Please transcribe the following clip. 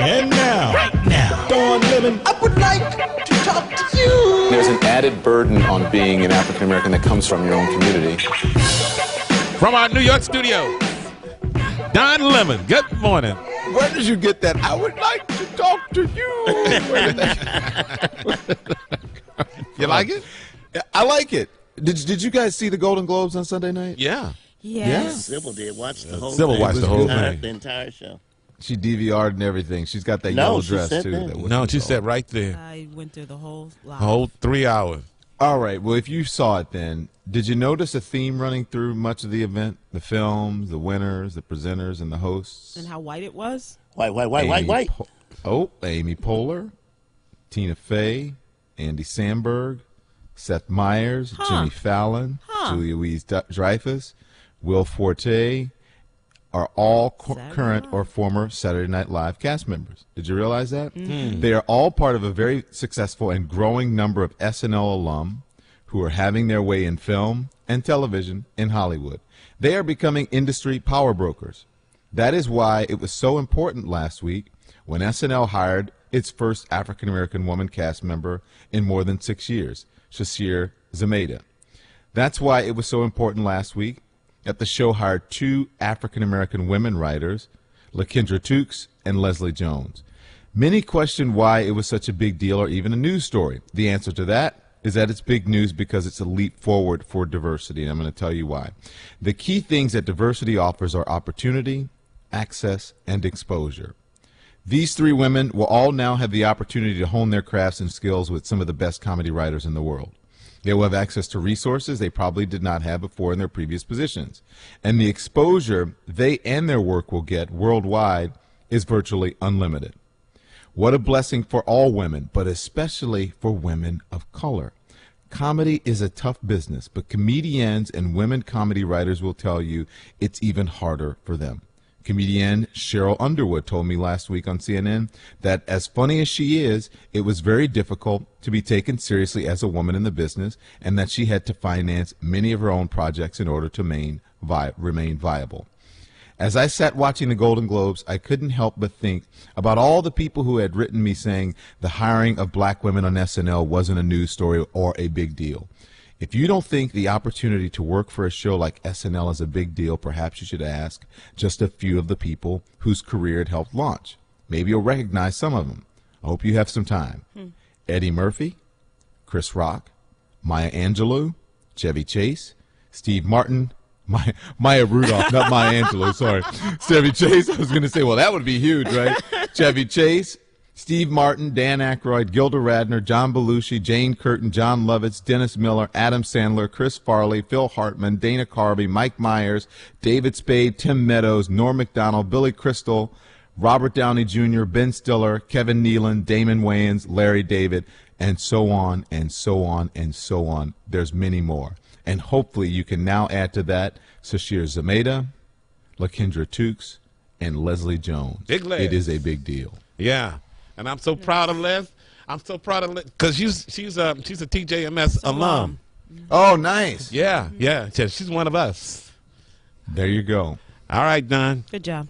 And now, Dawn Lemon, I would like to talk to you. There's an added burden on being an African American that comes from your own community. From our New York studio, Don Lemon. Good morning. Where did you get that? I would like to talk to you. You like it? I like it. Did you guys see the Golden Globes on Sunday night? Yeah. Yes. Sybil did watch the whole Sybil thing. watched the whole The thing. entire show. She DVR'd and everything. She's got that No, yellow she dress said too. that. No, she sat right there. I went through the whole live. Whole 3 hours. All right. Well, if you saw it then, did you notice a theme running through much of the event? The films, the winners, the presenters, and the hosts? And how white it was? White. Amy Poehler, Tina Fey, Andy Samberg, Seth Meyers, Jimmy Fallon, Julia Louis-Dreyfus, Will Forte are all current or former Saturday Night Live cast members. Did you realize that? They are all part of a very successful and growing number of SNL alum who are having their way in film and television in Hollywood. They are becoming industry power brokers. That is why it was so important last week when SNL hired its first African-American woman cast member in more than 6 years, Shasir Zameda. That's why it was so important last week that the show hired 2 African-American women writers, LaKendra Tukes and Leslie Jones. Many question why it was such a big deal or even a news story. The answer to that is that it's big news because it's a leap forward for diversity, and I'm going to tell you why. The key things that diversity offers are opportunity, access, and exposure. These 3 women will all now have the opportunity to hone their crafts and skills with some of the best comedy writers in the world. They will have access to resources they probably did not have before in their previous positions. And the exposure they and their work will get worldwide is virtually unlimited. What a blessing for all women, but especially for women of color. Comedy is a tough business, but comedians and women comedy writers will tell you it's even harder for them. Comedian Cheryl Underwood told me last week on CNN that as funny as she is, it was very difficult to be taken seriously as a woman in the business and that she had to finance many of her own projects in order to remain viable. As I sat watching the Golden Globes, I couldn't help but think about all the people who had written me saying the hiring of black women on SNL wasn't a news story or a big deal. If you don't think the opportunity to work for a show like SNL is a big deal, perhaps you should ask just a few of the people whose career it helped launch. Maybe you'll recognize some of them. I hope you have some time. Eddie Murphy, Chris Rock, Maya Angelou, Chevy Chase, Steve Martin, Maya Rudolph, not Maya Angelou, sorry. Chevy Chase, I was going to say, well, that would be huge, right? Chevy Chase, Steve Martin, Dan Aykroyd, Gilda Radner, John Belushi, Jane Curtin, John Lovitz, Dennis Miller, Adam Sandler, Chris Farley, Phil Hartman, Dana Carvey, Mike Myers, David Spade, Tim Meadows, Norm Macdonald, Billy Crystal, Robert Downey Jr., Ben Stiller, Kevin Nealon, Damon Wayans, Larry David, and so on and so on and so on. There's many more. And hopefully you can now add to that Shasir Zameda, LaKendra Tukes, and Leslie Jones. Big Les. It is a big deal. Yeah. And I'm so proud of Les. I'm so proud of Les because she's a TJMS alum. Oh, nice. Yeah. She's one of us. There you go. All right, Don. Good job.